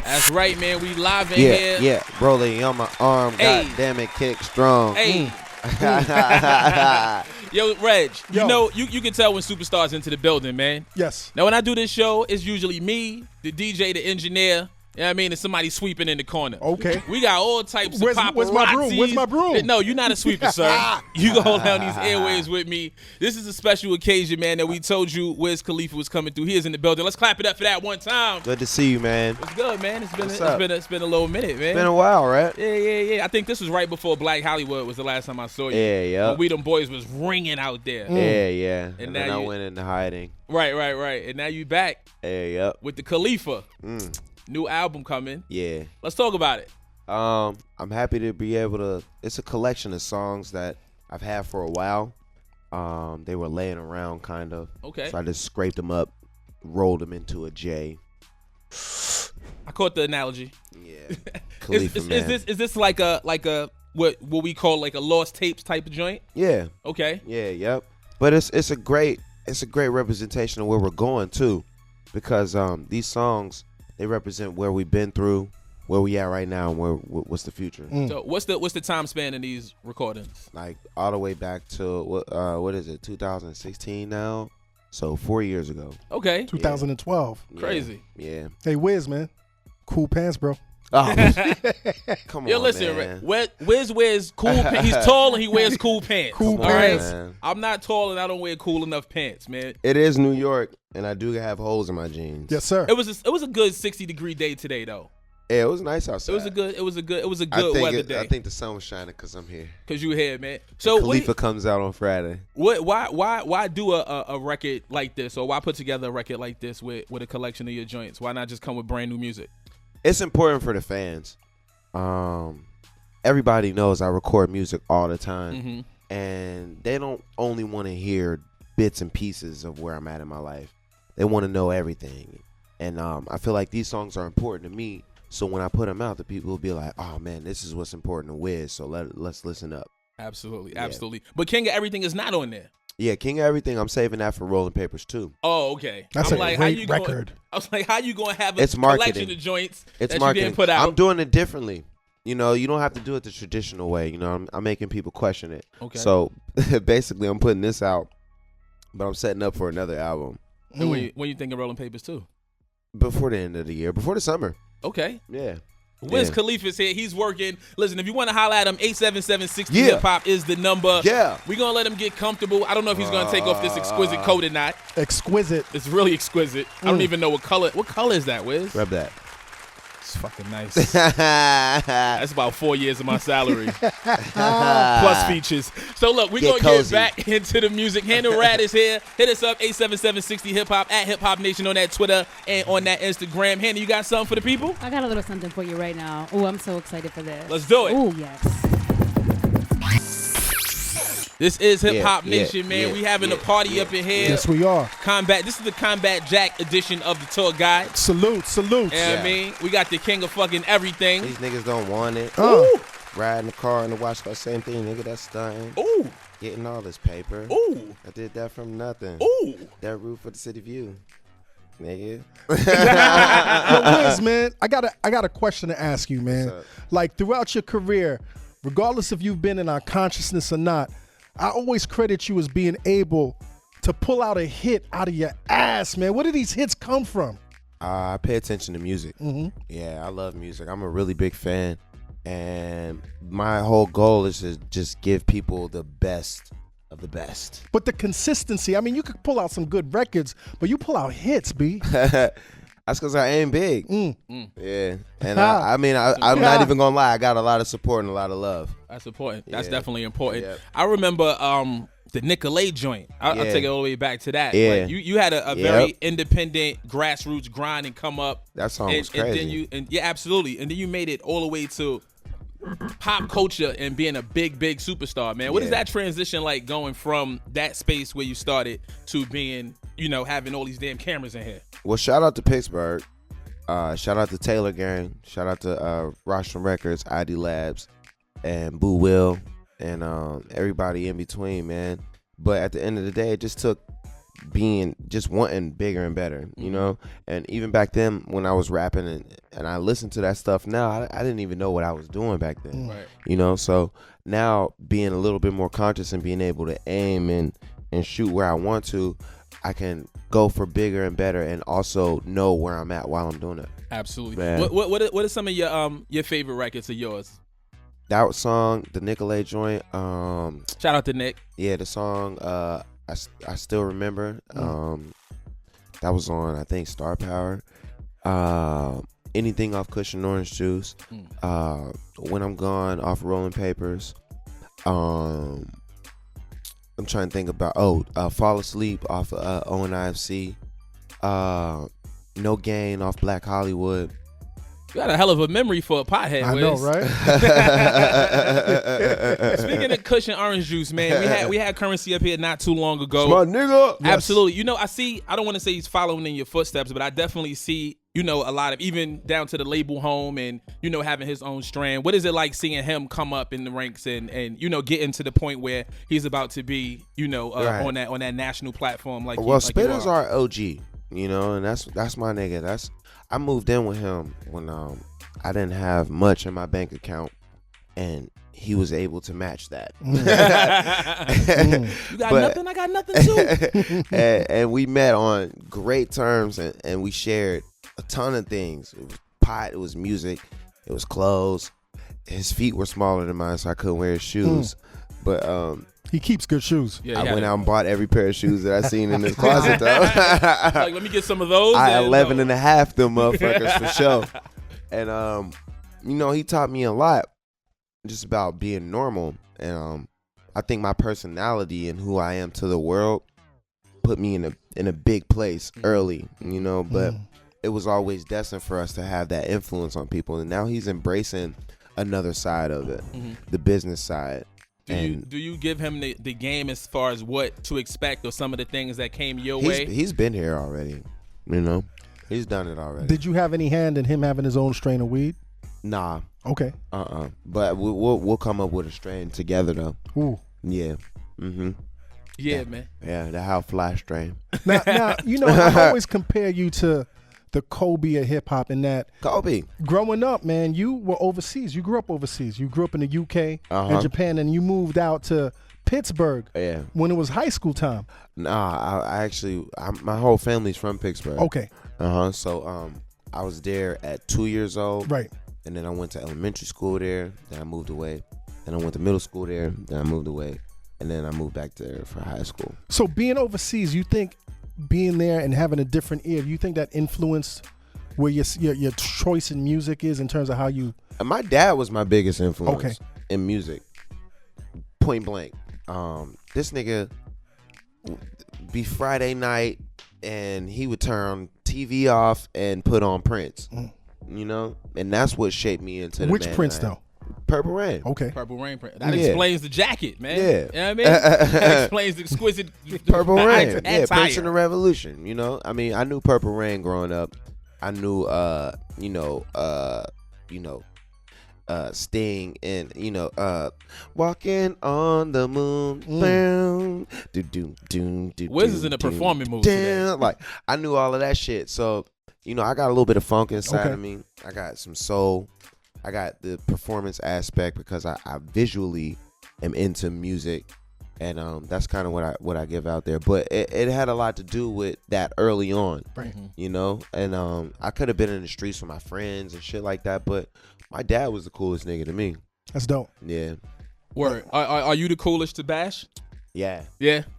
That's right, man. We live in here. Yeah, rolling on my arm. Hey. God damn it, kick strong. Hey. Yo, Reg, you know, you can tell when superstars into the building, man. Yes. Now, when I do this show, it's usually me, the DJ, the engineer. You know what I mean? And somebody sweeping in the corner. Okay. We got all types Where's of paparazzi. my broom? Where's my broom? No, you're not a sweeper, sir. You go hold down these airways with me. This is a special occasion, man, that we told you Wiz Khalifa was coming through. He is in the building. Let's clap it up for that one time. Good to see you, man. It's good, man. It's been a little minute, man. It's been a while, right? Yeah. I think this was right before Black Hollywood was the last time I saw you. Yeah. When We Them Boys was ringing out there. Yeah. And now then I went into hiding. Right. And now you back with the Khalifa. New album coming. Yeah. Let's talk about it. I'm happy to be able to. It's a collection of songs that I've had for a while. They were laying around, kind of. Okay. So I just scraped them up, rolled them into a J. I caught the analogy. Yeah. Khalifa, man. Is this like a what we call like a lost tapes type of joint? Yeah. Okay. Yeah. Yep. But it's a great representation of where we're going too, because these songs, they represent where we've been through, where we at right now, and what's the future. So what's the time span in these recordings? Like all the way back to what is it, 2016 now? So 4 years ago. Okay. 2012. Yeah. Crazy. Yeah. Hey, Wiz, man. Cool pants, bro. Oh, come on, Yo, listen, man. Wiz wears cool pants. He's tall and he wears cool pants. Cool all right? pants. Man. I'm not tall and I don't wear cool enough pants, man. It is New York, and I do have holes in my jeans. Yes, sir. It was a good 60-degree day today, though. Yeah, it was nice outside. It was a good weather day. I think the sun was shining because I'm here. Cause you here, man. So Khalifa comes out on Friday. Why do a record like this, or why put together a record like this with a collection of your joints? Why not just come with brand new music? It's important for the fans. Everybody knows I record music all the time, and they don't only want to hear bits and pieces of where I'm at in my life. They want to know everything, and I feel like these songs are important to me. So when I put them out, the people will be like, "Oh man, this is what's important to Wiz." So let's listen up. Absolutely. But King of Everything is not on there. Yeah, King of Everything. I'm saving that for Rolling Papers too. Oh, okay. That's I'm a like, great record. I was like, how you gonna have a It's marketing. collection of joints It's that marketing. you didn't put out? I'm doing it differently. You know, you don't have to do it the traditional way. You know, I'm making people question it. Okay. So basically, I'm putting this out, but I'm setting up for another album And when you think of Rolling Papers too? before the end of the year, before the summer. Okay. Yeah. Wiz Khalifa's here. He's working. Listen, if you want to holler at him, 877-60 Yeah. Hip Hop is the number. Yeah. We're going to let him get comfortable. I don't know if he's going to take off this exquisite coat or not. Exquisite. It's really exquisite. I don't even know what color is that, Wiz? Rub that. It's fucking nice. That's about 4 years of my salary. Plus features. So look, we're going to get back into the music. Hannah Rad is here. Hit us up, 877-60 Hip Hop, at Hip Hop Nation on that Twitter and on that Instagram. Hannah, you got something for the people? I got a little something for you right now. Oh, I'm so excited for this. Let's do it. Oh, yes. This is Hip Hop Nation, man. Yeah, we having a party up in here. Yes, we are. This is the Combat Jack edition of the tour guide. Salute. You know what I mean? We got the king of fucking everything. These niggas don't want it. Ooh. Ride in the car and the watch that same thing, nigga. That's stunting. Ooh. Getting all this paper. Ooh. I did that from nothing. Ooh. That roof for the city view, nigga. Yo, Wiz, man, I got a question to ask you, man. What's up? Like throughout your career, regardless if you've been in our consciousness or not, I always credit you as being able to pull out a hit out of your ass, man. Where do these hits come from? I pay attention to music. Yeah, I love music. I'm a really big fan. And my whole goal is to just give people the best of the best. But the consistency, I mean, you could pull out some good records, but you pull out hits, B. That's because I aim big. Yeah. And I'm not even going to lie. I got a lot of support and a lot of love. That's important. That's Yeah. definitely important. Yep. I remember the Nicolay joint. I'll take it all the way back to that. Yeah. Like, you had a very independent grassroots grind and come up. That song was crazy. And then absolutely. And then you made it all the way to pop culture and being a big superstar, man. What is that transition like, going from that space where you started to being, having all these damn cameras in here? Well, shout out to Pittsburgh. Shout out to Taylor Gang. Shout out to Rostrum Records, ID Labs, and Boo Will, and everybody in between, man. But at the end of the day, it just took just wanting bigger and better, you know. And even back then when I was rapping and I listen to that stuff now, I didn't even know what I was doing back then, Right. you know. So now being a little bit more conscious and being able to aim and shoot where I want to, I can go for bigger and better and also know where I'm at while I'm doing it. Absolutely. Man. What are some of your favorite records of yours? That song, the Nicolay joint, Shout out to Nick. yeah, the song I still remember. That was on, I think, Star Power. Anything off Cushion Orange Juice. When I'm Gone off Rolling Papers. I'm trying to think about Fall Asleep off ONIFC. No Gain off Black Hollywood. You got a hell of a memory for a pothead. I know, Wiz. right? Speaking of Cushion Orange Juice, man, we had Currency up here not too long ago. My nigga. Absolutely. You know, I don't want to say he's following in your footsteps, but I definitely see, you know, a lot of, even down to the label home and, you know, having his own strand. What is it like seeing him come up in the ranks and you know, getting to the point where he's about to be, you know, Right. on that national platform like Well, like you Spitters are. are OG, you know, and that's my nigga. I moved in with him when I didn't have much in my bank account, and he was able to match that. You got nothing, I got nothing too. and we met on great terms, and we shared a ton of things. It was pot, it was music, it was clothes. His feet were smaller than mine, so I couldn't wear his shoes. But He keeps good shoes. Yeah, I went out and bought every pair of shoes that I seen in his closet, though. Like, let me get some of those. I and, 11 and a half them motherfuckers for sure. And you know, he taught me a lot just about being normal. And I think my personality and who I am to the world put me in a big place early, you know, but it was always destined for us to have that influence on people. And now he's embracing another side of it, the business side. Do you give him the game as far as what to expect or some of the things that came your way? He's been here already, you know. He's done it already. Did you have any hand in him having his own strain of weed? Nah. Okay. But we'll come up with a strain together though. Ooh. Yeah. Yeah, man. Yeah, the How Fly strain. Now, you know, I always compare you to the Kobe of hip hop in that Kobe. growing up, man, you were overseas. You grew up overseas. You grew up in the UK and Japan, and you moved out to Pittsburgh when it was high school time. Nah, I actually, my whole family's from Pittsburgh. Okay. So I was there at 2 years old. Right. And then I went to elementary school there. Then I moved away. Then I went to middle school there. Then I moved away. And then I moved back there for high school. So being overseas, you think being there and having a different ear, you think that influenced where your choice in music is in terms of how you... And my dad was my biggest influence Okay. in music. Point blank. This nigga be Friday night and he would turn TV off and put on Prince. You know? And that's what shaped me into the Which man Prince I am. though? Purple Rain. Okay. Purple Rain print. That explains the jacket, man. Yeah. You know what I mean? That explains the exquisite Purple Rain. Yeah, attire. Prince and the Revolution, you know? I mean, I knew Purple Rain growing up. I knew Sting and Walking on the Moon. Wiz is in a performing mood today. Like, I knew all of that shit. So, you know, I got a little bit of funk inside of me. I got some soul. I got the performance aspect because I visually am into music, and that's kind of what I give out there. But it had a lot to do with that early on, Right. you know. And I could have been in the streets with my friends and shit like that, but my dad was the coolest nigga to me. That's dope. Yeah, Word. Are you the coolest to bash? yeah,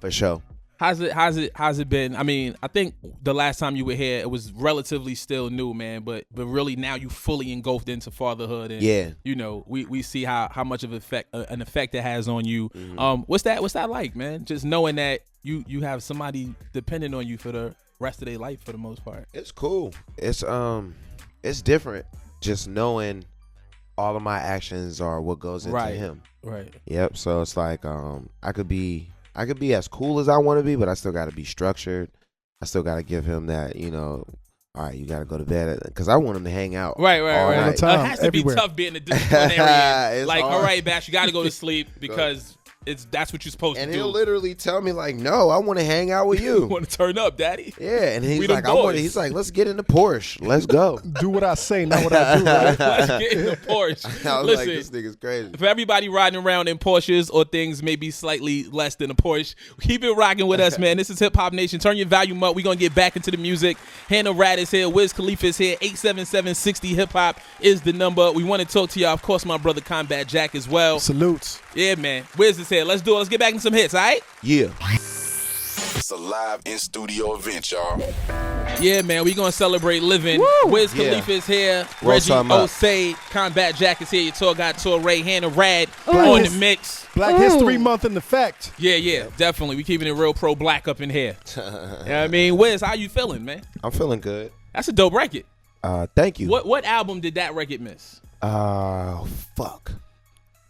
For sure. How's it been? I mean, I think the last time you were here, it was relatively still new, man. But really now you fully engulfed into fatherhood, and you know we see how much of an effect it has on you. What's that like, man? Just knowing that you have somebody dependent on you for the rest of their life for the most part. It's cool. It's different. Just knowing all of my actions are what goes into him. Right. Yep. So it's like I could be as cool as I want to be, but I still got to be structured. I still got to give him that, you know, all right, you got to go to bed because I want him to hang out. Right. All the time, It has to everywhere. be tough being a disciplinarian. It's like, hard. all right, Bash, you got to go to sleep because that's what you're supposed And to do. he'll literally tell me like, "No, I want to hang out with you. Want to turn up, daddy? Yeah." And he's We like, them boys. He's like, "Let's get in the Porsche. Let's go." Do what I say, not what I do, right? Let's get in the Porsche. I was Listen, like, "This nigga's crazy." for everybody riding around in Porsches or things maybe slightly less than a Porsche, keep it rocking with us, man. This is Hip Hop Nation. Turn your volume up. We're going to get back into the music. Hannah Rad is here. Wiz Khalifa is here. 877-60 Hip Hop is the number. We want to talk to y'all. Of course, my brother Combat Jack as well. Salutes. Yeah, man. Wiz is here. Let's do it. Let's get back into some hits, all right? Yeah. It's a live in-studio event, y'all. Yeah, man. We going to celebrate living. Wiz Khalifa is here. Roll Reggie something up. Osei. Combat Jack is here. Your tour guy, Torae. Hannah Rad Black on his- the mix. Black History Month in effect. Yeah, definitely. We keeping it real pro-black up in here. You know what I mean? Wiz, how you feeling, man? I'm feeling good. That's a dope record. Thank you. What album did that record miss? Fuck.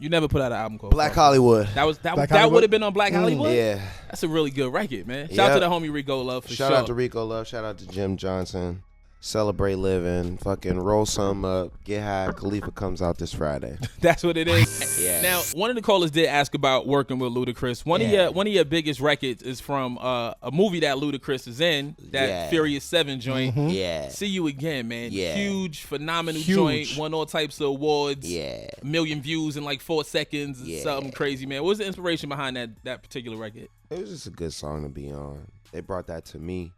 You never put out an album called Black Fuck. Hollywood. That Black would Hollywood? have been on Black Hollywood? Yeah. That's a really good record, man. Shout out to the homie Rico Love for Shout sure. out to Rico Love. Shout out to Jim Johnson. Celebrate living. Fucking roll some up. Get high. Khalifa comes out this Friday. That's what it is. Yeah. Now, one of the callers did ask about working with Ludacris. One of your biggest records is from a movie that Ludacris is in, that Yeah. Furious 7 joint. Yeah. See You Again, man. Yeah. Huge, phenomenal Huge. joint. Won all types of awards. Yeah. 1 million views in like 4 seconds. Yeah. Something crazy, man. What was the inspiration behind that particular record? It was just a good song to be on. They brought that to me,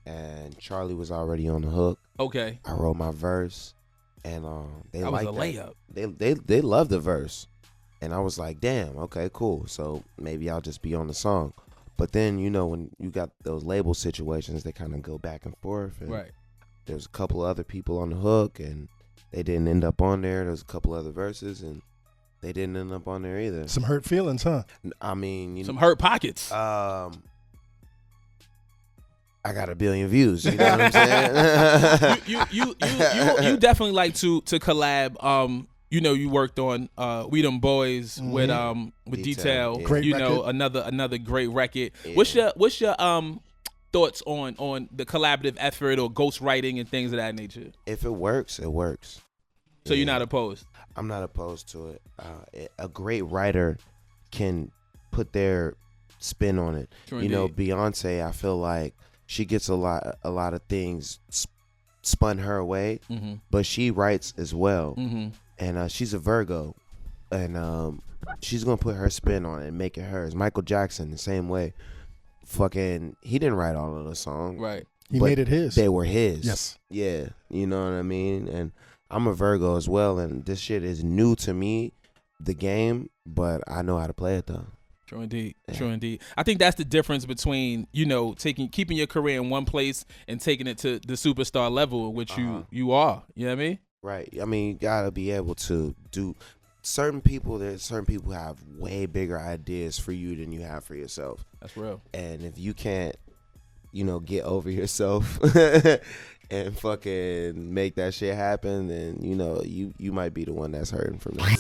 and Charlie was already on the hook. Okay. I wrote my verse, and they That was liked a layup. They loved the verse, and I was like, damn, okay, cool. So maybe I'll just be on the song. But then when you got those label situations, they kind of go back and forth. And Right. There's a couple other people on the hook, and they didn't end up on there. There's a couple other verses, and they didn't end up on there either. Some hurt feelings, huh? I mean, Some hurt pockets. I got 1 billion views. You know what I'm saying? you definitely like to collab. You worked on We Them Boys with Detail. Yeah. Great record. Another great record. Yeah. What's your thoughts on the collaborative effort or ghostwriting and things of that nature? If it works, it works. So you're Yeah. not opposed? I'm not opposed to it. A great writer can put their spin on it. True You know, indeed. Beyonce, I feel like she gets a lot of things spun her way, Mm-hmm. but she writes as well. Mm-hmm. And she's a Virgo, and she's gonna put her spin on it and make it hers. Michael Jackson, the same way. Fucking, he didn't write all of the songs. Right. He But made it his. They were his. Yes. Yeah. You know what I mean? And I'm a Virgo as well, and this shit is new to me, the game, but I know how to play it though. True indeed. Yeah. True indeed. I think that's the difference between, keeping your career in one place and taking it to the superstar level, which you are. You know what I mean? Right. I mean, you gotta be able to do certain people have way bigger ideas for you than you have for yourself. That's real. And if you can't, get over yourself and fucking make that shit happen, then you might be the one that's hurting from it.